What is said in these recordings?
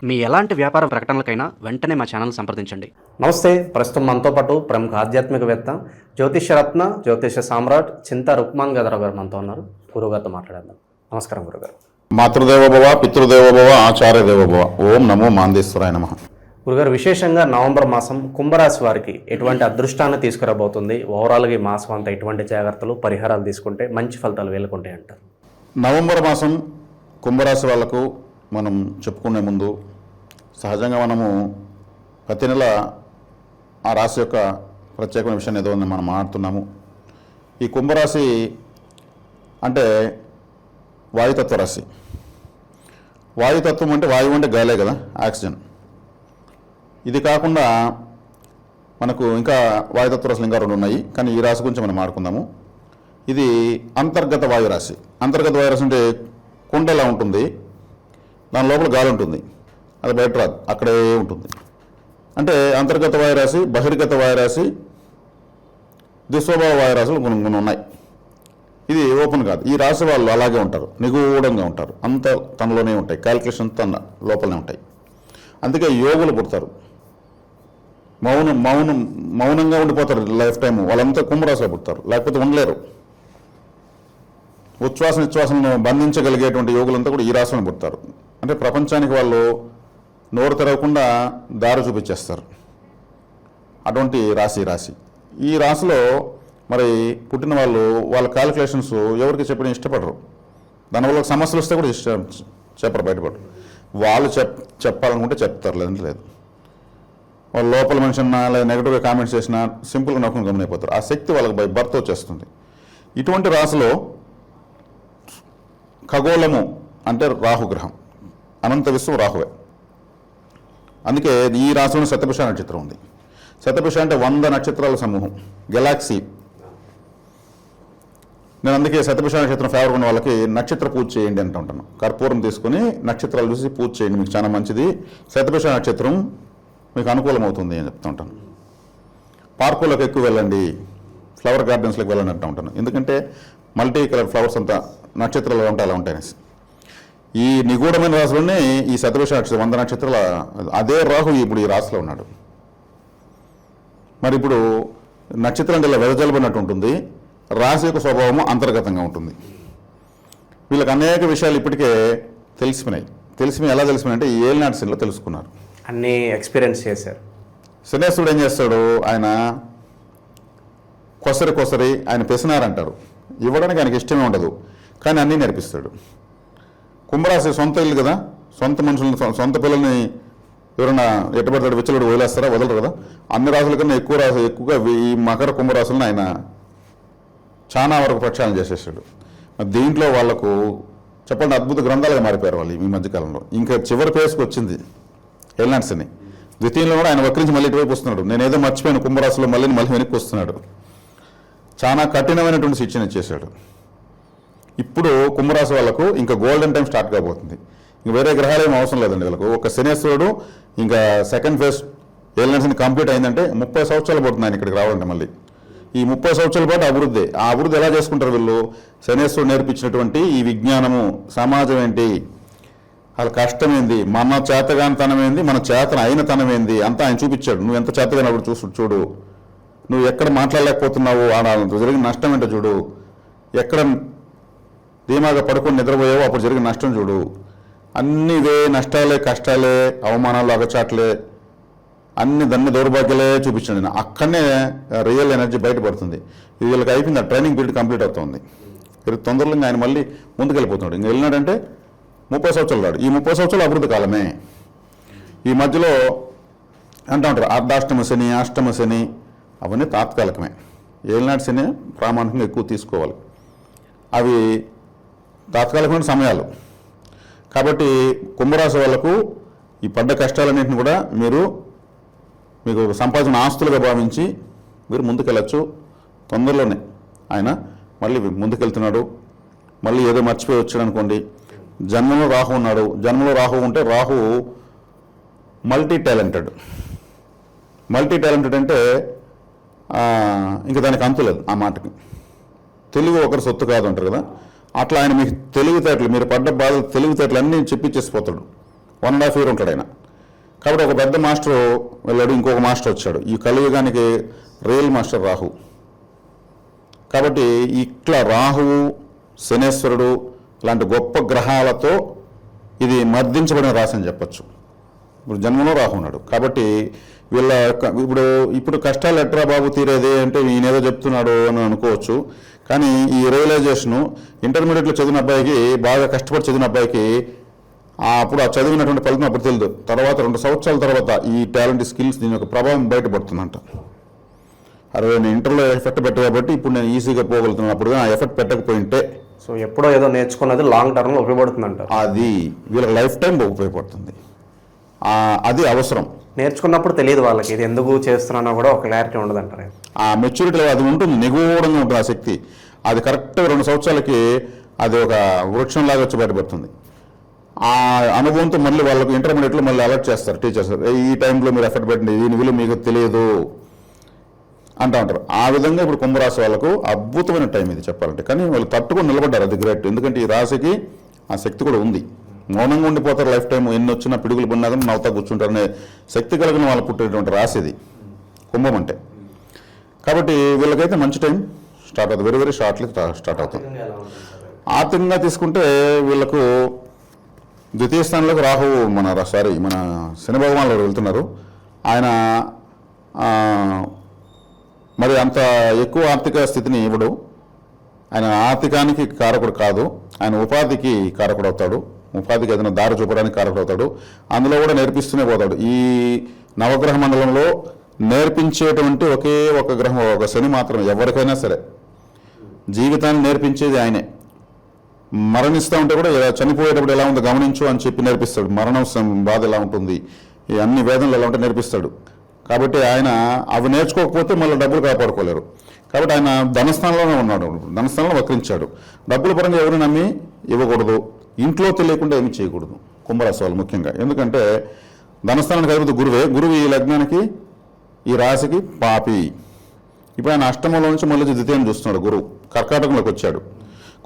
మీ ఎలాంటి వ్యాపార ప్రకటనలకైనా వెంటనే మా ఛానల్ సంప్రదించండి. నమస్తే. ప్రస్తుతం మనతో పాటు ప్రముఖ ఆధ్యాత్మికవేత్త, జ్యోతిషరత్న, జ్యోతిష సామ్రాట్ చింతా రుక్మాన్ గదరావు గారు మనతో ఉన్నారు. గురువుగారితో మాట్లాడేద్దాం. నమస్కారం గురుగారు. మాతృదేవోభవ, పితృదేవోభవ, ఆచార్యదేవోభవ. ఓం నమో మాందేశ్వరాయ నమః. గురుగారు, విశేషంగా నవంబర్ మాసం కుంభరాశి వారికి ఎటువంటి అదృష్టాన్ని తీసుకురాబోతుంది? ఓవరాల్గా ఈ మాసం అంతా ఎటువంటి జాగ్రత్తలు, పరిహారాలు తీసుకుంటే మంచి ఫలితాలు వేలుకుంటాయి అంటారు? నవంబర్ మాసం కుంభరాశి వాళ్లకు మనం చెప్పుకునే ముందు సహజంగా మనము ప్రతి నెల ఆ రాశి యొక్క ప్రత్యేకమైన విషయాన్ని ఏదో మనం మాట్లాడుతున్నాము. ఈ కుంభరాశి అంటే వాయుతత్వ రాశి. వాయుతత్వం అంటే వాయువు అంటే గాలే కదా, ఆక్సిజన్. ఇది కాకుండా మనకు ఇంకా వాయుతత్వ రాశులు ఇంకా 2 ఉన్నాయి, కానీ ఈ రాశి గురించి మనం మాట్లాడుకుందాము. ఇది అంతర్గత వాయురాశి. అంతర్గత వాయురాశి అంటే కుండ ఎలా ఉంటుంది, దాని లోపల గాలి ఉంటుంది, అది బయట రాదు, అక్కడే ఉంటుంది. అంటే అంతర్గత వాయురాశి, బహిర్గత వాయురాశి, దుస్వభావ వాయురాశులు కొన్ని ఉన్నాయి. ఇది ఓపెన్ కాదు. ఈ రాశి వాళ్ళు అలాగే ఉంటారు, నిగూఢంగా ఉంటారు, అంత తనలోనే ఉంటాయి, క్యాల్కులేషన్ తన లోపలనే ఉంటాయి. అందుకే యోగులు పుడతారు, మౌనంగా ఉండిపోతారు లైఫ్ టైం. వాళ్ళంతా కుంభరాశిలో పుడతారు, లేకపోతే ఉండలేరు. ఉచ్ఛ్వాస నిశ్వాసలను బంధించగలిగేటువంటి యోగులంతా కూడా ఈ రాశిలో పుడతారు. అంటే ప్రపంచానికి వాళ్ళు నోరు తెరవకుండా దారి చూపించేస్తారు. అటువంటి రాశి. ఈ రాశిలో మరి పుట్టిన వాళ్ళు వాళ్ళ క్యాలిక్యులేషన్స్ ఎవరికి చెప్పడం ఇష్టపడరు. దానివల్ల సమస్యలు వస్తే కూడా చెప్పరు, బయటపడరు. వాళ్ళు చెప్పాలనుకుంటే చెప్తారు, లేదంటే లేదు. వాళ్ళు లోపల మనిషి అన్నా లేదా నెగిటివ్గా కామెంట్స్ చేసినా సింపుల్గా నొక్కని గమనైపోతారు. ఆ శక్తి వాళ్ళకి బై బర్త్ వచ్చేస్తుంది. ఇటువంటి రాశిలో ఖగోళము అంటే రాహుగ్రహం, అనంత విశ్వం రాహువే. అందుకే ఈ రాశిలో శతభిష నక్షత్రం ఉంది. శతభిష అంటే 100 నక్షత్రాల సమూహం, గెలాక్సీ. నేను అందుకే శతభిష నక్షత్రం ఫేవర్ ఉన్న వాళ్ళకి నక్షత్ర పూజ చేయండి అంటూ ఉంటాను. కర్పూరం తీసుకుని నక్షత్రాలు చూసి పూజ చేయండి, మీకు చాలా మంచిది. శతభిష నక్షత్రం మీకు అనుకూలం అవుతుంది అని చెప్తూ ఉంటాను. పార్కులకు ఎక్కువ వెళ్ళండి, ఫ్లవర్ గార్డెన్స్లోకి వెళ్ళండి అంటూ ఉంటాను. ఎందుకంటే మల్టీ కలర్ ఫ్లవర్స్ అంతా నక్షత్రాలు ఉంటాయి, అలా ఉంటాయనేసి. ఈ నిగూఢమైన రాశిలోనే ఈ శతభిష నక్షత్రం 100 నక్షత్రాల అదే రాహు ఇప్పుడు ఈ రాశిలో ఉన్నాడు. మరి ఇప్పుడు నక్షత్రం అంటే ఇలా వెదజల్లబడినట్టు ఉంటుంది, రాశి యొక్క స్వభావము అంతర్గతంగా ఉంటుంది. వీళ్ళకి అనేక విషయాలు ఇప్పటికే తెలిసిపోయినాయి. ఎలా తెలిసిపోయినాయి అంటే ఏలినాటి శనిలో తెలుసుకున్నారు, అన్నీ ఎక్స్పీరియన్స్ చేశారు. శనేశ్వరుడు ఏం చేస్తాడు, ఆయన కొసరి ఆయన పెసినారంటారు. ఇవ్వడానికి ఆయనకి ఇష్టమే ఉండదు, కానీ అన్నీ నేర్పిస్తాడు. కుంభరాశి సొంత ఇల్లు కదా, సొంత మనుషులను, సొంత పిల్లల్ని ఎవరైనా ఎట్టబడతాడు విచ్చలుడు వదిలేస్తారా? వదలరు కదా. అన్ని రాశుల కన్నా ఎక్కువగా ఈ మకర కుంభరాశులను ఆయన చాలా వరకు ప్రక్షాళన చేసేసాడు. దీంట్లో వాళ్లకు చెప్పండి అద్భుత గ్రంథాలుగా మారిపోయారు వాళ్ళు ఈ మధ్యకాలంలో. ఇంకా చివరి పేసుకు వచ్చింది ఎల్నాట్స్ని. ద్వితీయంలో కూడా ఆయన వక్రించి మళ్ళీ ఇటువైపు వస్తున్నాడు. నేనేదో మర్చిపోయాను కుంభరాశిలో మళ్ళీ వెనక్కి వస్తున్నాడు. చాలా కఠినమైనటువంటి శిక్షణ ఇచ్చేశాడు. ఇప్పుడు కుంభరాశి వాళ్ళకు ఇంకా గోల్డెన్ టైం స్టార్ట్ కాబోతుంది. ఇంక వేరే గ్రహాలు ఏం అవసరం లేదండి వీళ్ళకు. ఒక శనేశ్వరుడు ఇంకా సెకండ్ ఫేజ్ ఏలియన్స్ కంప్లీట్ అయిందంటే 30 సంవత్సరాలు పడుతుంది ఆయన ఇక్కడికి రావాలంటే. మళ్ళీ ఈ 30 సంవత్సరాల పాటు అభివృద్ధి. ఆ అభివృద్ధి ఎలా చేసుకుంటారు వీళ్ళు? శనేశ్వరుడు నేర్పించినటువంటి ఈ విజ్ఞానము, సమాజం ఏంటి, వాళ్ళ కష్టం ఏంది, మన చేతగానితనం ఏంది, మన చేతన అయిన తనం ఏంది అంతా ఆయన చూపించాడు. నువ్వు ఎంత చేతగానప్పుడు చూడు, నువ్వు ఎక్కడ మాట్లాడలేకపోతున్నావు, జరిగిన నష్టం ఏంటో చూడు, ఎక్కడ ధీమాగా పడుకొని నిద్రపోయావో అప్పుడు జరిగిన నష్టం చూడు. అన్ని ఇవే నష్టాలే, కష్టాలే, అవమానాలు, అగచాట్లే, దాన్ని దౌర్భాగ్యాలే చూపించాడు నేను. అక్కడనే రియల్ ఎనర్జీ బయటపడుతుంది. ఇది వీళ్ళకి అయిపోయింది, ఆ ట్రైనింగ్ పీరియడ్ కంప్లీట్ అవుతుంది. తొందరలో ఆయన మళ్ళీ ముందుకెళ్ళిపోతున్నాడు. ఇంకా వెళ్ళినాడంటే 30 సంవత్సరాలు రాడు. ఈ 30 సంవత్సరాలు అభివృద్ధి కాలమే. ఈ మధ్యలో అంటూ ఉంటారు అర్ధాష్టమ శని, అష్టమ శని, అవన్నీ తాత్కాలికమే. ఏలినాటి శని ప్రామాణికంగా ఎక్కువ తీసుకోవాలి. అవి తాత్కాలికమైన సమయాలు. కాబట్టి కుంభరాశి వాళ్లకు ఈ పడ్డ కష్టాలన్నింటినీ కూడా మీకు సంపాదించిన ఆస్తులుగా భావించి మీరు ముందుకెళ్ళచ్చు. తొందరలోనే ఆయన మళ్ళీ ముందుకెళ్తున్నాడు. మళ్ళీ ఏదో మర్చిపోయి వచ్చాడు అనుకోండి. జన్మలో రాహు ఉన్నాడు. జన్మలో రాహు ఉంటే రాహు మల్టీ టాలెంటెడ్ అంటే ఇంకా దానికి అంతులేదు ఆ మాటకి. తెలుగు ఒకరి సొత్తు కాదు అంటారు కదా, అట్లా ఆయన మీకు తెలివితేటలు, మీరు పడ్డ బాధలు తెలివితేటలు అన్నీ చెప్పిచ్చేసిపోతాడు. 1.5 year ఉంటాడు ఆయన. కాబట్టి ఒక పెద్ద మాస్టర్ వెళ్ళాడు, ఇంకొక మాస్టర్ వచ్చాడు. ఈ కలియుగానికి రియల్ మాస్టర్ రాహు. కాబట్టి ఇట్లా రాహువు, శనేశ్వరుడు లాంటి గొప్ప గ్రహాలతో ఇది మర్దించబడిన రాశి అని చెప్పచ్చు. ఇప్పుడు జన్మలో రాహు ఉన్నాడు. కాబట్టి వీళ్ళ ఇప్పుడు కష్టాలు ఎట్రా బాబు తీరేది అంటే ఈయనేదో చెప్తున్నాడు అని అనుకోవచ్చు. కానీ ఈ రియలైజేషను ఇంటర్మీడియట్లో చదివిన అబ్బాయికి, బాగా కష్టపడి చదివిన అబ్బాయికి అప్పుడు ఆ చదివినటువంటి ఫలితం అప్పుడు తెలియదు. తర్వాత 2 సంవత్సరాల తర్వాత ఈ టాలెంట్, స్కిల్స్ దీని యొక్క ప్రభావం బయటపడుతుందంట. అరే నేను ఇంటర్లో ఎఫెక్ట్ పెట్ట కాబట్టి ఇప్పుడు నేను ఈజీగా పోగలుగుతున్నాను. అప్పుడు ఆ ఎఫెక్ట్ పెట్టకపోయింటే సో ఎప్పుడో ఏదో నేర్చుకున్నది లాంగ్ టర్మ్లో ఉపయోగపడుతుంది అంటారు. అది వీళ్ళకి లైఫ్ టైం ఉపయోగపడుతుంది. అది అవసరం. నేర్చుకున్నప్పుడు తెలియదు వాళ్ళకి, ఇది ఎందుకు చేస్తున్నానో కూడా ఒక క్లారిటీ ఉండదు అంటారు. ఆ మెచ్యూరిటీ అది ఉంటుంది, నిగూఢంగా ఉంటుంది ఆ శక్తి. అది కరెక్ట్గా 2 సంవత్సరాలకి అది ఒక వృక్షంలాగా వచ్చి బయటపడుతుంది. ఆ అనుభవంతో మళ్ళీ వాళ్ళకు ఇంటర్మీడియట్లో మళ్ళీ అలర్ట్ చేస్తారు టీచర్స్, ఈ టైంలో మీరు ఎఫర్ట్ పెట్టండి, దీని విలువ మీకు తెలియదు అంటూ ఉంటారు. ఆ విధంగా ఇప్పుడు కుంభరాశి వాళ్ళకు అద్భుతమైన టైం ఇది చెప్పాలంటే. కానీ వాళ్ళు తట్టుకొని నిలబడ్డారు, అది గ్రేట్. ఎందుకంటే ఈ రాశికి ఆ శక్తి కూడా ఉంది. మౌనంగా ఉండిపోతారు లైఫ్ టైం, ఎన్ని వచ్చినా పిడుగులు పడినా కానీ నవ్వుతా కూర్చుంటారనే శక్తి కలిగిన వాళ్ళు పుట్టేటువంటి రాశి ఇది కుంభం అంటే. కాబట్టి వీళ్ళకైతే మంచి టైం స్టార్ట్ అవుతుంది, వెరీ వెరీ షార్ట్లీ స్టార్ట్ అవుతుంది. ఆర్థికంగా తీసుకుంటే వీళ్ళకు ద్వితీయ స్థానంలోకి రాహు మన శని భగవాన్లు వెళ్తున్నారు. ఆయన మరి అంత ఎక్కువ ఆర్థిక స్థితిని ఇవ్వడు. ఆయన ఆర్థికానికి కారకుడు కాదు, ఆయన ఉపాధికి కారకుడు అవుతాడు. ఉపాధికి ఏదైనా దారి చూపడానికి కారకుడు అవుతాడు. అందులో కూడా నేర్పిస్తూనే పోతాడు. ఈ నవగ్రహ మండలంలో నేర్పించేటువంటి ఒకే ఒక గ్రహం, ఒక శని మాత్రమే. ఎవరికైనా సరే జీవితాన్ని నేర్పించేది ఆయనే. మరణిస్తూ ఉంటే కూడా చనిపోయేటప్పుడు ఎలా ఉందో గమనించు అని చెప్పి నేర్పిస్తాడు. మరణం బాధ ఎలా ఉంటుంది, ఈ అన్ని వేదనలు ఎలా ఉంటే నేర్పిస్తాడు. కాబట్టి ఆయన అవి నేర్చుకోకపోతే మళ్ళీ డబ్బులు కాపాడుకోలేరు. కాబట్టి ఆయన ధనస్థానంలోనే ఉన్నాడు, ధనస్థానంలో వక్రించాడు. డబ్బుల పరంగా ఎవరు నమ్మి ఇవ్వకూడదు, ఇంట్లో తెలియకుండా ఏమి చేయకూడదు కుంభరాశి వాళ్ళు ముఖ్యంగా. ఎందుకంటే ధనస్థానానికి అధిపతి గురువే. గురువు ఈ లగ్నానికి, ఈ రాశికి పాపి. ఇప్పుడు ఆయన అష్టమంలో నుంచి మళ్ళీ ద్వితీయం చూస్తున్నాడు. గురువు కర్కాటకంలోకి వచ్చాడు.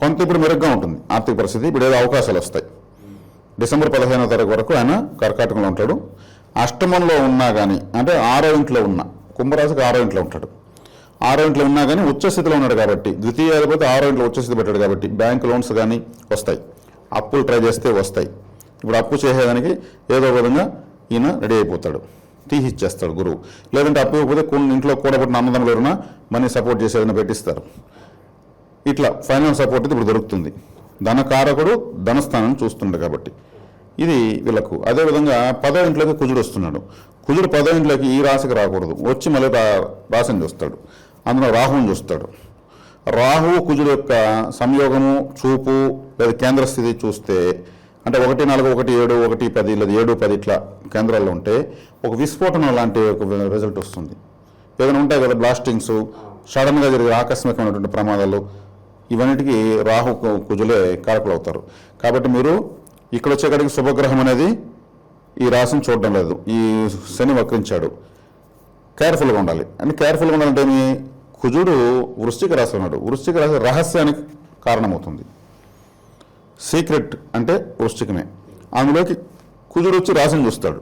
కొంత ఇప్పుడు మెరుగ్గా ఉంటుంది ఆర్థిక పరిస్థితి. ఇప్పుడు ఏదో అవకాశాలు వస్తాయి. డిసెంబర్ 15వ తారీఖు వరకు ఆయన కర్కాటకంలో ఉంటాడు. అష్టమంలో ఉన్నా కానీ, అంటే 6వ ఇంట్లో ఉన్న కుంభరాశికి 6వ ఇంట్లో ఉంటాడు. 6వ ఇంట్లో ఉన్నా కానీ ఉచ్చస్థితిలో ఉన్నాడు కాబట్టి, ద్వితీయ అధిపతి 6వ ఇంట్లో ఉచ్చస్థితి పెట్టాడు కాబట్టి బ్యాంక్ లోన్స్ కానీ వస్తాయి, అప్పులు ట్రై చేస్తే వస్తాయి. ఇప్పుడు అప్పు చేసేదానికి ఏదో విధంగా ఈయన రెడీ అయిపోతాడు, తీసిచ్చేస్తాడు గురువు. లేదంటే అప్పు ఇవ్వకపోతే కొన్ని ఇంట్లో కూడబట్టిన అన్నదమ్ములు ఎవరైనా మనీ సపోర్ట్ చేసేదైనా పెట్టిస్తారు. ఇట్లా ఫైనాన్స్ సపోర్ట్ ఇప్పుడు దొరుకుతుంది. ధనకారకుడు ధనస్థానం చూస్తుండే కాబట్టి ఇది వీళ్ళకు. అదేవిధంగా 10వ ఇంట్లోకి కుజుడు వస్తున్నాడు. కుజుడు 10వ ఇంట్లోకి ఈ రాశికి రాకూడదు, వచ్చి మళ్ళీ రాశిని చూస్తాడు. అందులో రాహువుని చూస్తాడు. రాహువు కుజుడు యొక్క సంయోగము, చూపు లేదా కేంద్ర స్థితి చూస్తే అంటే 1, 4, 1, 7, 1, 10 లేదా 7, 10 ఇట్లా కేంద్రాల్లో ఉంటే ఒక విస్ఫోటనం లాంటి ఒక రిజల్ట్ వస్తుంది. ఏదైనా ఉంటాయి కదా బ్లాస్టింగ్స్, సడన్గా జరిగే ఆకస్మికమైనటువంటి ప్రమాదాలు, ఇవన్నిటికీ రాహు కుజులే కారకులు అవుతారు. కాబట్టి మీరు ఇక్కడ వచ్చేకాడికి శుభగ్రహం అనేది ఈ రాశిని చూడడం లేదు. ఈ శని వక్రించాడు, కేర్ఫుల్గా ఉండాలి. అంటే కేర్ఫుల్గా ఉండాలంటే కుజుడు వృశ్చిక రాశి ఉన్నాడు. వృశ్చిక రాశి రహస్యానికి కారణమవుతుంది. సీక్రెట్ అంటే వృశ్చికమే. అందులోకి కుజుడు వచ్చి రాశిని చూస్తాడు.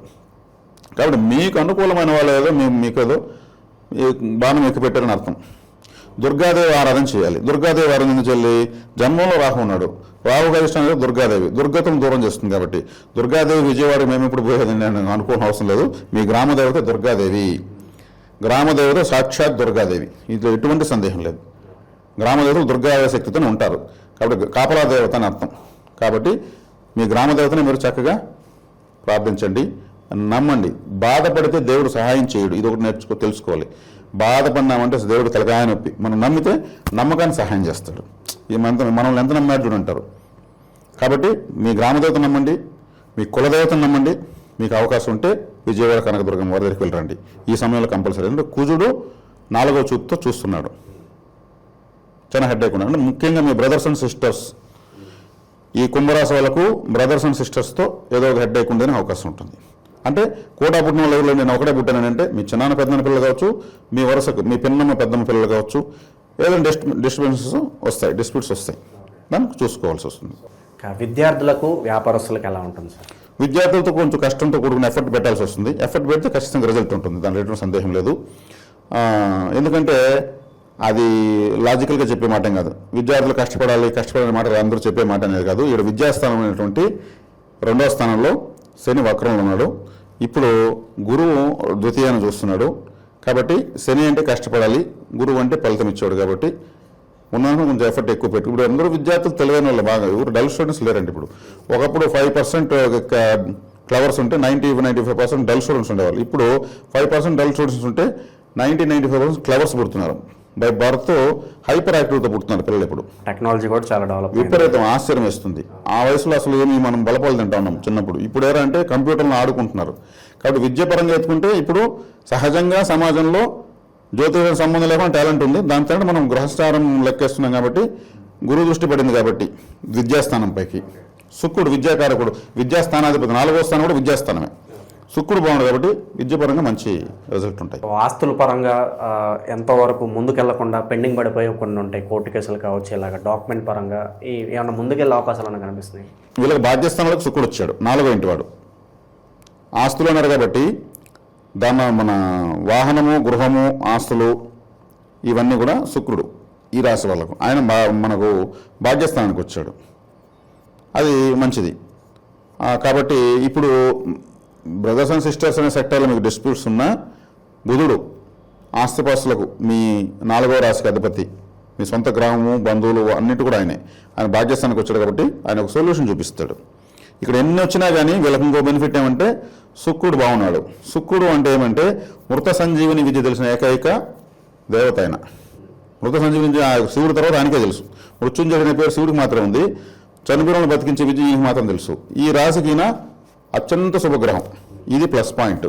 కాబట్టి మీకు అనుకూలమైన వాళ్ళు ఏదో మీకేదో బాణం ఎక్కిపెట్టారని అర్థం. దుర్గాదేవి ఆరాధన చేయాలి. దుర్గాదేవి ఆరాధన చెల్లి జన్మంలో రాహు ఉన్నాడు. రాహుగా ఇష్టం లేదు దుర్గాదేవి, దుర్గతను దూరం చేస్తుంది. కాబట్టి దుర్గాదేవి విజయవాడ మేము ఇప్పుడు పోయేది నేను అనుకోవడం అవసరం లేదు. మీ గ్రామదేవత దుర్గాదేవి, గ్రామదేవత సాక్షాత్ దుర్గాదేవి, ఇందులో ఎటువంటి సందేహం లేదు. గ్రామదేవతలు దుర్గా శక్తితో ఉంటారు కాబట్టి కాపలా దేవత అని అర్థం. కాబట్టి మీ గ్రామదేవతని మీరు చక్కగా ప్రార్థించండి, నమ్మండి. బాధపడితే దేవుడు సహాయం చేయడు, ఇది ఒకటి తెలుసుకోవాలి. బాధపడినామంటే దేవుడు తలకాయ నొప్పి. మనం నమ్మితే నమ్మకాన్ని సహాయం చేస్తాడు. మనల్ని ఎంత నమ్మాడు చూడంటారు. కాబట్టి మీ గ్రామదేవత నమ్మండి, మీ కులదేవతను నమ్మండి. మీకు అవకాశం ఉంటే విజయవాడ కనకదుర్గమ్మ వారి దగ్గరికి వెళ్ళరండి ఈ సమయంలో కంపల్సరీ. అంటే కుజుడు 4వ చూపుతో చూస్తున్నాడు. చాలా హెడ్ఏక్ ఉన్నాడు. అంటే ముఖ్యంగా మీ బ్రదర్స్ అండ్ సిస్టర్స్, ఈ కుంభరాశి వాళ్ళకు బ్రదర్స్ అండ్ సిస్టర్స్తో ఏదో ఒక హెడ్ఏక్ ఉండేనే అవకాశం ఉంటుంది. అంటే కూడా పుట్టిన వాళ్ళు ఎవరు, నేను ఒకటే పుట్టానంటే మీ చిన్న పెద్దన్న పిల్లలు కావచ్చు, మీ వరుసకు మీ పిన్నమ్మ పెద్దమ్మ పిల్లలు కావచ్చు, ఏదైనా డిస్టర్బెన్సెస్ వస్తాయి, డిస్ప్యూట్స్ వస్తాయి, దానికి చూసుకోవాల్సి వస్తుంది. విద్యార్థులకు వ్యాపారస్తులకు ఎలా ఉంటుంది సార్? విద్యార్థులతో కొంచెం కష్టంతో కూడుకున్న ఎఫర్ట్ పెట్టాల్సి వస్తుంది. ఎఫర్ట్ పెడితే ఖచ్చితంగా రిజల్ట్ ఉంటుంది, దాంట్లో ఎటువంటి సందేహం లేదు. ఎందుకంటే అది లాజికల్గా చెప్పే మాట కాదు. విద్యార్థులు కష్టపడాలనే మాట అందరూ చెప్పే మాట అనేది కాదు. ఇక్కడ విద్యాస్థానం అనేటువంటి 2వ స్థానంలో శని వక్రంలో ఉన్నాడు. ఇప్పుడు గురువు ద్వితీయాన్ని చూస్తున్నాడు. కాబట్టి శని అంటే కష్టపడాలి, గురువు అంటే ఫలితం ఇచ్చాడు. కాబట్టి ఉన్నాను కొంచెం ఎఫర్ట్ ఎక్కువ పెట్టి ఇప్పుడు అందరూ విద్యార్థులు తెలివైన వాళ్ళు బాగా, ఎవరు డల్ స్టూడెంట్స్ లేరండి. ఇప్పుడు ఒకప్పుడు 5% క్లవర్స్ ఉంటే 90-95% డల్ స్టూడెంట్స్ ఉండేవాళ్ళు. ఇప్పుడు 5% డల్ స్టూడెంట్స్ ఉంటే 90-95% క్లవర్స్ పుడుతున్నారు. బై బర్త్ హైపర్ యాక్టివ్తో పుడుతున్నారు పిల్లలు. ఇప్పుడు టెక్నాలజీ కూడా చాలా డెవలప్ విపరీతం ఆశ్చర్యం వేస్తుంది. ఆ వయసులో అసలు ఏమి మనం బలపాలు తింటా ఉన్నాం చిన్నప్పుడు. ఇప్పుడు ఏరా అంటే కంప్యూటర్లో ఆడుకుంటున్నారు. కాబట్టి విద్యాపరంగా ఎత్తుకుంటే ఇప్పుడు సహజంగా సమాజంలో జ్యోతిషం సంబంధం లేకుండా టాలెంట్ ఉంది. దాని తర్వాత మనం గ్రహస్థానం లెక్కేస్తున్నాం కాబట్టి గురువు దృష్టి పడింది. కాబట్టి విద్యాస్థానం పైకి శుక్రుడు విద్యాకారకుడు, విద్యాస్థానాధిపతి, 4వ స్థానం కూడా విద్యాస్థానమే. శుక్రుడు బాగుండు కాబట్టి విద్యాపరంగా మంచి రిజల్ట్ ఉంటాయి. ఆస్తుల పరంగా ఎంతవరకు ముందుకెళ్లకుండా పెండింగ్ పడిపోయి కొన్ని ఉంటాయి, కోర్టు కేసులు కావచ్చు, ఇలాగ డాక్యుమెంట్ పరంగా ఏమన్నా ముందుకెళ్ళే అవకాశాలు కనిపిస్తున్నాయి. వీళ్ళకి భాగ్యస్థానంలోకి శుక్రుడు వచ్చాడు, 4వ ఇంటి వాడు. ఆస్తులు అన్నారు కాబట్టి దాని మన వాహనము, గృహము, ఆస్తులు ఇవన్నీ కూడా శుక్రుడు ఈ రాశి వాళ్ళకు. ఆయన మనకు భాగ్యస్థానానికి వచ్చాడు, అది మంచిది. కాబట్టి ఇప్పుడు బ్రదర్స్ అండ్ సిస్టర్స్ అనే సెక్టర్లో మీకు డిస్ప్యూట్స్ ఉన్నా బుధుడు ఆస్తిపాస్తులకు మీ 4వ రాశికి అధిపతి, మీ సొంత గ్రామము, బంధువులు అన్నిటి కూడా ఆయన భాగ్యస్థానానికి వచ్చాడు. కాబట్టి ఆయన ఒక సొల్యూషన్ చూపిస్తాడు. ఇక్కడ ఎన్ని వచ్చినా కానీ వీళ్ళకి ఇంకో బెనిఫిట్ ఏమంటే శుక్రుడు బాగున్నాడు. శుక్రుడు అంటే ఏమంటే మృత సంజీవిని విద్య తెలిసిన ఏకైక దేవత ఆయన. మృత సంజీవిని శివుడి తర్వాత ఆయనకే తెలుసు. మృత్యుంజయుడు అనే పేరు శివుడికి మాత్రం ఉంది. చనిపోయిన బతికించే విద్య ఈయనకి మాత్రం తెలుసు. ఈ రాశికి అత్యంత శుభగ్రహం, ఇది ప్లస్ పాయింట్.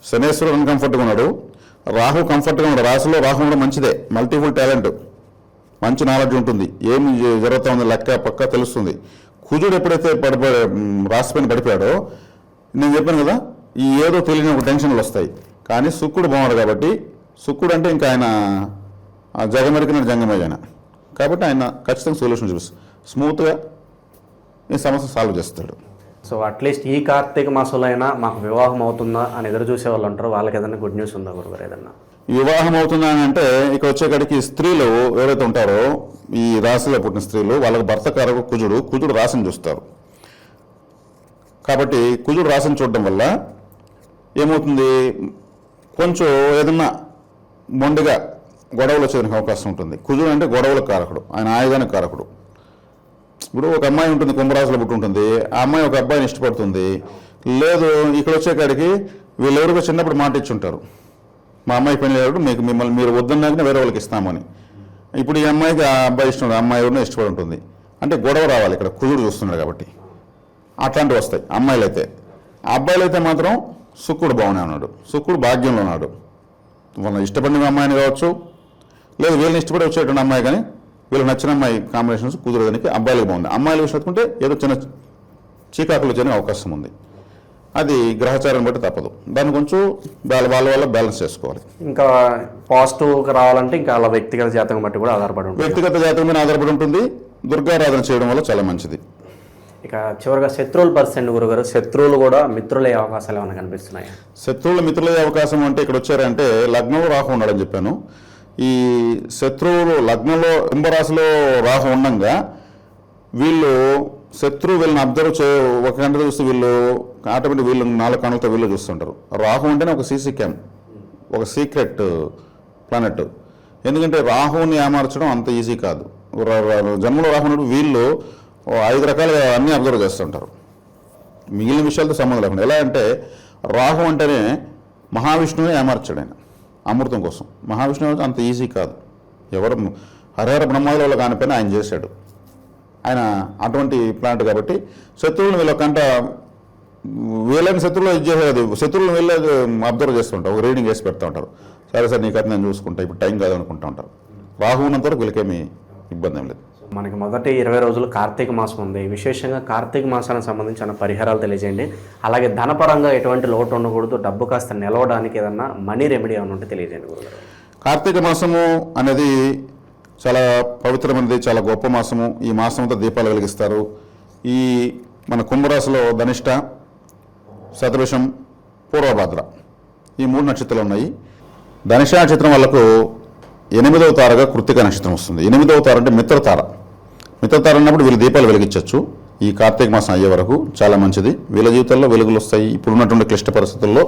శనేశ్వరుడు అన్కంఫర్ట్గా ఉన్నాడు, రాహు కంఫర్ట్గా ఉన్నాడు. రాశిలో రాహు కూడా మంచిదే, మల్టిపుల్ టాలెంట్, మంచి నాలెడ్జ్ ఉంటుంది, ఏమి జరుగుతూ ఉంది లెక్క పక్క తెలుస్తుంది. కుజుడు ఎప్పుడైతే రాశిపైన పడిపోయాడో నేను చెప్పాను కదా, ఈ ఏదో తెలియని ఒక టెన్షన్లు వస్తాయి. కానీ శుక్రుడు బాగున్నాడు కాబట్టి, శుక్రుడు అంటే ఇంకా ఆయన జగమెరికిన జంగమయ్యాన కాబట్టి ఆయన ఖచ్చితంగా సొల్యూషన్ చూపిస్తాడు, స్మూత్గా ఈ సమస్య సాల్వ్ చేస్తాడు. సో అట్లీస్ట్ ఈ కార్తీక మాసంలో అయినా మాకు వివాహం అవుతుందా అని ఎదురు చూసే వాళ్ళు ఉంటారు. వాళ్ళకి ఏదైనా గుడ్ న్యూస్ ఉందా గురుగారు? ఏదన్నా వివాహం అవుతుందా అని అంటే ఇక వచ్చేకాడికి స్త్రీలు ఎవరైతే ఉంటారో ఈ రాశిలో పుట్టిన స్త్రీలు వాళ్ళకి భర్త కారకు కుజుడు రాశిని చూస్తారు. కాబట్టి కుజుడు రాశిని చూడడం వల్ల ఏమవుతుంది, కొంచెం ఏదన్నా మొండిగా గొడవలు వచ్చేదానికి అవకాశం ఉంటుంది. కుజుడు అంటే గొడవలకు కారకుడు, ఆయన ఆయుధానికి కారకుడు. ఇప్పుడు ఒక అమ్మాయి ఉంటుంది, కుంభరాశిలో పుట్టి ఉంటుంది, ఆ అమ్మాయి ఒక అబ్బాయిని ఇష్టపడుతుంది. లేదు ఇక్కడ వచ్చేకాడికి వీళ్ళెవరికో చిన్నప్పుడు మాట ఇచ్చుంటారు, మా అమ్మాయి పని లేదు మిమ్మల్ని మీరు వద్దన్నాకనే వేరే వాళ్ళకి ఇస్తామని. ఇప్పుడు ఈ అమ్మాయికి ఆ అబ్బాయి ఇష్టం, ఆ అమ్మాయి ఎవరినో ఇష్టపడి ఉంటుంది అంటే గొడవ రావాలి. ఇక్కడ కుజుడు చూస్తున్నాడు కాబట్టి అట్లాంటివి వస్తాయి. అమ్మాయిలు అయితే, అబ్బాయిలు అయితే మాత్రం శుక్రుడు బాగానే ఉన్నాడు, శుక్రుడు భాగ్యంలో ఉన్నాడు. వాళ్ళ ఇష్టపడిన అమ్మాయిని కావచ్చు, లేదు వీళ్ళని ఇష్టపడి వచ్చేటువంటి అమ్మాయి, కానీ వీళ్ళకి నచ్చిన అమ్మాయి కాంబినేషన్స్ కుదరడానికి అబ్బాయిలకు బాగుంది. అమ్మాయిల విషయం ఎత్తుకుంటే ఏదో చిన్న చీకాకులు వచ్చే అవకాశం ఉంది. అది గ్రహచారం బట్టి తప్పదు, దాన్ని కొంచెం వాళ్ళ బ్యాలెన్స్ చేసుకోవాలి. ఇంకా పాజిటివ్గా రావాలంటే ఇంకా అలా వ్యక్తిగత జాతకం బట్టి కూడా ఆధారపడి ఉంటుంది. వ్యక్తిగత జాతకం మీద ఆధారపడి ఉంటుంది. దుర్గారాధన చేయడం వల్ల చాలా మంచిది. ఇక చివరిగా శత్రువుల పరిస్థితి గురుగారు, శత్రువులు కూడా మిత్రులయ్యే అవకాశాలు ఏమైనా కనిపిస్తున్నాయి? శత్రువులు మిత్రులయ్యే అవకాశం అంటే ఇక్కడ వచ్చారంటే లగ్నంలో రాహు ఉన్నాడని చెప్పాను. ఈ శత్రువులు లగ్నంలో కుంభరాశిలో రాహు ఉండగా వీళ్ళు శత్రువు వీళ్ళని అబ్జర్వ్ ఒక గంట చూస్తే వీళ్ళు ఆటోమేటిక్ వీళ్ళు 4 కణులతో వీళ్ళు చూస్తుంటారు. రాహు అంటేనే ఒక సీసీ క్యామ్, ఒక సీక్రెట్ ప్లానెట్. ఎందుకంటే రాహుని ఏమార్చడం అంత ఈజీ కాదు. జన్మలో రాహు ఉన్నప్పుడు వీళ్ళు 5 రకాలుగా అన్నీ అబ్జర్వ్ చేస్తుంటారు, మిగిలిన విషయాలతో సంబంధం లేకుండా. ఎలా అంటే రాహు అంటేనే మహావిష్ణువుని ఏమార్చాడు ఆయన అమృతం కోసం. మహావిష్ణువు అంత ఈజీ కాదు, ఎవరు హరిహర బ్రహ్మాదుల కానిపైన ఆయన చేశాడు. ఆయన అటువంటి ప్లాంట్ కాబట్టి శత్రువులను వీళ్ళకంట వీళ్ళని శత్రువులు ఇది చేసేది, శత్రువులను వీళ్ళే అబ్జర్వ్ చేస్తుంటారు, ఒక రీడింగ్ వేసి పెడతా ఉంటారు. సరే సార్ నీకైతే నేను చూసుకుంటా, ఇప్పుడు టైం కాదు అనుకుంటా ఉంటారు. రాహు ఉన్నంత వరకు వీళ్ళకేమీ ఇబ్బంది ఏం లేదు. మనకి మొదటి 20 రోజులు కార్తీక మాసం ఉంది. విశేషంగా కార్తీక మాసానికి సంబంధించిన పరిహారాలు తెలియజేయండి. అలాగే ధనపరంగా ఎటువంటి లోటు ఉండకూడదు, డబ్బు కాస్త నిలవడానికి ఏదన్నా మనీ రెమెడీ ఏమైనా ఉంటే తెలియజేయండి గురుగారు. కార్తీక మాసము అనేది చాలా పవిత్రమైనది, చాలా గొప్ప మాసము. ఈ మాసం అంతా దీపాలు వెలిగిస్తారు. ఈ మన కుంభరాశిలో ధనిష్ట, శతభిషం, పూర్వభాద్ర ఈ 3 నక్షత్రాలు ఉన్నాయి. ధనిష్ట నక్షత్రం వాళ్ళకు 8వ తారగా కృత్తిక నక్షత్రం వస్తుంది. 8వ తార అంటే మిత్రతార. మిత్రతార అన్నప్పుడు వీళ్ళు దీపాలు వెలిగించవచ్చు. ఈ కార్తీక మాసం అయ్యే వరకు చాలా మంచిది. వీళ్ళ జీవితంలో వెలుగులు వస్తాయి. ఇప్పుడున్నటువంటి క్లిష్ట పరిస్థితుల్లో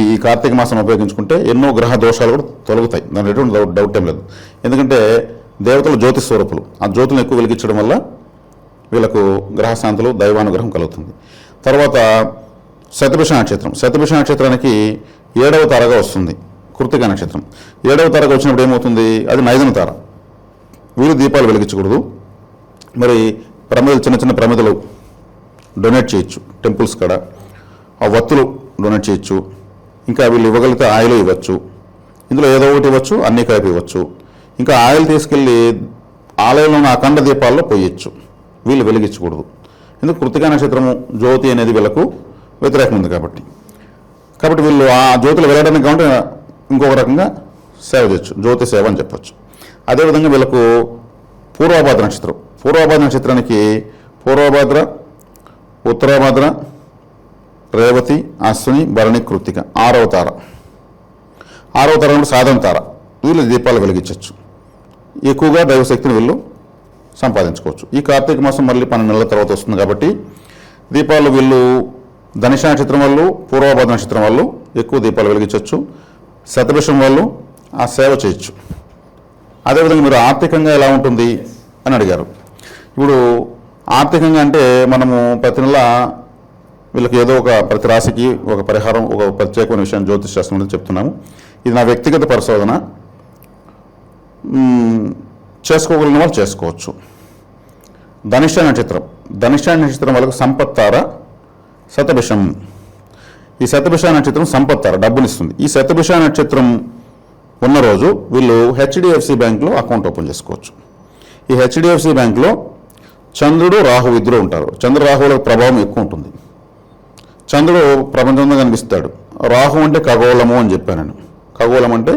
ఈ కార్తీక మాసం ఉపయోగించుకుంటే ఎన్నో గ్రహ దోషాలు కూడా తొలగుతాయి. దాని ఎటువంటి డౌట్ ఏం లేదు. ఎందుకంటే దేవతలు జ్యోతి స్వరూపులు. ఆ జ్యోతులను ఎక్కువ వెలిగించడం వల్ల వీళ్ళకు గ్రహశాంతులు, దైవానుగ్రహం కలుగుతుంది. తర్వాత శతభిష నక్షత్రం. శతభిష నక్షత్రానికి 7వ తారగా వస్తుంది కృత్తిక నక్షత్రం. 7వ తారగా వచ్చినప్పుడు ఏమవుతుంది? అది 5వ తార. వీళ్ళు దీపాలు వెలిగించకూడదు. మరి ప్రమిదలు, చిన్న చిన్న ప్రమిదలు డొనేట్ చేయొచ్చు టెంపుల్స్ కాడ. ఆ వత్తులు డొనేట్ చేయొచ్చు. ఇంకా వీళ్ళు ఇవ్వగలిగితే ఆయిల్ ఇవ్వచ్చు. ఇందులో ఏదో ఒకటి ఇవ్వచ్చు, అన్నీ కలిపి ఇవ్వచ్చు. ఇంకా ఆయిల్ తీసుకెళ్ళి ఆలయంలో ఉన్న అఖండ దీపాల్లో పోయొచ్చు. వీళ్ళు వెలిగించకూడదు. ఎందుకు? కృత్తిక నక్షత్రము జ్యోతి అనేది వీళ్ళకు వ్యతిరేకం ఉంది కాబట్టి వీళ్ళు ఆ జ్యోతులు వెళ్ళడానికి కాబట్టి ఇంకొక రకంగా సేవ చేయొచ్చు, జ్యోతి సేవ అని చెప్పచ్చు. అదేవిధంగా వీళ్ళకు పూర్వభాద్ర నక్షత్రం. పూర్వభాద్ర నక్షత్రానికి పూర్వభాద్ర, ఉత్తరాభాద్ర, రేవతి, అశ్విని, భరణి, కృత్తిక 6వ తార. 6వ తార అంటే సాధన తార. వీళ్ళు దీపాలు వెలిగించవచ్చు. ఎక్కువగా దైవశక్తిని వీళ్ళు సంపాదించుకోవచ్చు. ఈ కార్తీక మాసం మళ్ళీ 12 నెలల తర్వాత వస్తుంది కాబట్టి దీపాలు వీళ్ళు ధనిష్ట నక్షత్రం వాళ్ళు, పూర్వభాద్ర నక్షత్రం వాళ్ళు ఎక్కువ దీపాలు వెలిగించవచ్చు. శతభిషం వాళ్ళు ఆ సేవ చేయొచ్చు. అదేవిధంగా మీరు ఆర్థికంగా ఎలా ఉంటుంది అని అడిగారు. ఇప్పుడు ఆర్థికంగా అంటే మనము ప్రతి నెల వీళ్ళకి ఏదో ఒక ప్రతి రాశికి ఒక పరిహారం, ఒక ప్రత్యేకమైన విషయాన్ని జ్యోతిష్ శాస్త్రం చెప్తున్నాము. ఇది నా వ్యక్తిగత పరిశోధన. చేసుకోగలిగిన వాళ్ళు చేసుకోవచ్చు. ధనిష్ట నక్షత్రం. ధనిష్ట నక్షత్రం వాళ్ళకు సంపత్తార, శతభిషం. ఈ శతభిష నక్షత్రం సంపత్తార, డబ్బునిస్తుంది. ఈ శతభిష నక్షత్రం ఉన్న రోజు వీళ్ళు హెచ్డిఎఫ్సి బ్యాంకులో అకౌంట్ ఓపెన్ చేసుకోవచ్చు. ఈ హెచ్డిఎఫ్సి బ్యాంకులో చంద్రుడు, రాహు ఇద్దరు ఉంటారు. చంద్ర రాహువుల ప్రభావం ఎక్కువ ఉంటుంది. చంద్రుడు ప్రపంచంలో కనిపిస్తాడు. రాహు అంటే ఖగోళము అని చెప్పాను నేను. ఖగోళం అంటే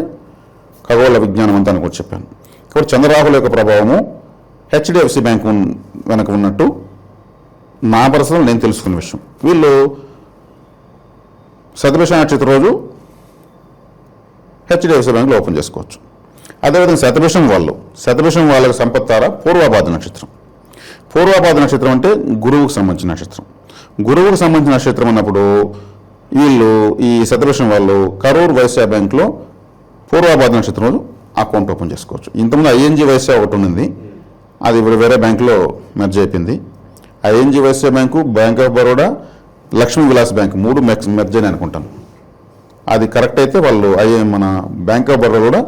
ఖగోళ విజ్ఞానం అంతా అని కూడా చెప్పాను. కాబట్టి చంద్రరాహుల యొక్క ప్రభావము హెచ్డిఎఫ్సి బ్యాంకు వెనక ఉన్నట్టు నా పరిస్థితులు నేను తెలుసుకున్న విషయం. వీళ్ళు శతభిష నక్షత్రం రోజు హెచ్డిఎఫ్సి బ్యాంకులో ఓపెన్ చేసుకోవచ్చు. అదేవిధంగా శతభిషం వాళ్ళకి సంపత్తార పూర్వభాద్ర నక్షత్రం. పూర్వభాద్ర నక్షత్రం అంటే గురువుకు సంబంధించిన నక్షత్రం. గురువుకు సంబంధించిన నక్షత్రం అన్నప్పుడు వీళ్ళు ఈ శతభిషం వాళ్ళు కరూర్ వైశ్య బ్యాంకులో పూర్వభాద్ర నక్షత్రం రోజు అకౌంట్ ఓపెన్ చేసుకోవచ్చు. ఇంతకుముందు ఐఎన్జీ వైశ్య ఒకటి ఉంది, అది ఇప్పుడు వేరే బ్యాంకులో మెర్జ్ అయిపోయింది. ING Vysya bank, bank of Baroda, Lakshmi Vilas bank 3 merge అని అనుకుంటాను. అది కరెక్ట్ అయితే వాళ్ళు మన బ్యాంక్ ఆఫ్ బరోడా కూడా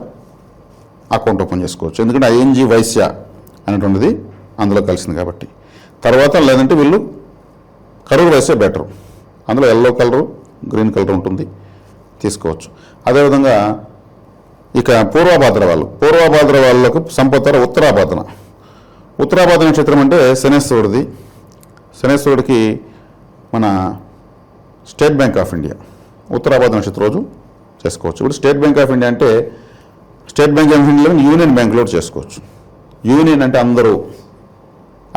అకౌంట్ ఓపెన్ చేసుకోవచ్చు. ఎందుకంటే ఐఎన్జీ వైశ్య అనేటువంటిది అందులో కలిసింది కాబట్టి. తర్వాత లేదంటే వీళ్ళు కరూర్ వైశ్య బెటర్, అందులో ఎల్లో కలరు, గ్రీన్ కలర్ ఉంటుంది, తీసుకోవచ్చు. అదేవిధంగా ఇక పూర్వభాద్ర వాళ్ళకు సంపత్తార ఉత్తరాభాద్ర నక్షత్రం అంటే శనేశ్వరుడిది. శనేశ్వరుడికి మన స్టేట్ బ్యాంక్ ఆఫ్ ఇండియా ఉత్తరాభాద్ర నక్షత్రం రోజు చేసుకోవచ్చు. ఇప్పుడు స్టేట్ బ్యాంక్ ఆఫ్ ఇండియా అంటే స్టేట్ బ్యాంక్ ఆఫ్ ఇండియాలో యూనియన్ బ్యాంకులో చేసుకోవచ్చు. యూనియన్ అంటే అందరూ,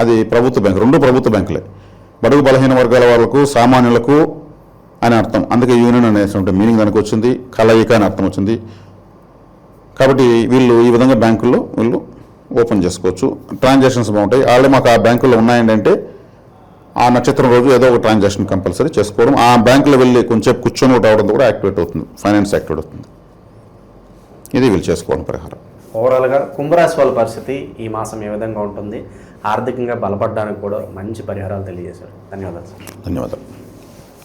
అది ప్రభుత్వ బ్యాంకు, 2 ప్రభుత్వ బ్యాంకులే. బడుగు బలహీన వర్గాల వాళ్ళకు, సామాన్యులకు అని అర్థం. అందుకే యూనియన్ అనేటువంటి మీనింగ్ దానికి వచ్చింది. కలయిక అని అర్థం వచ్చింది. కాబట్టి వీళ్ళు ఈ విధంగా బ్యాంకుల్లో వీళ్ళు ఓపెన్ చేసుకోవచ్చు. ట్రాన్సాక్షన్స్ బాగుంటాయి. ఆల్రెడీ మాకు ఆ బ్యాంకుల్లో ఉన్నాయండి అంటే ఆ నక్షత్రం రోజు ఏదో ఒక ట్రాన్సాక్షన్ కంపల్సరీ చేసుకోవడం, ఆ బ్యాంకులో వెళ్ళి కొంచెం కూర్చొని ఒకటి అవడం కూడా యాక్టివేట్ అవుతుంది, ఫైనాన్స్ యాక్టివేట్ అవుతుంది. ఇది వీళ్ళు చేసుకోవడం పరిహారం. ఓవరాల్గా కుంభరాశి వాళ్ళ పరిస్థితి ఈ మాసం ఏ విధంగా ఉంటుంది, ఆర్థికంగా బలపడడానికి కూడా మంచి పరిహారాలు తెలియజేశారు. ధన్యవాదాలు సార్. ధన్యవాదాలు.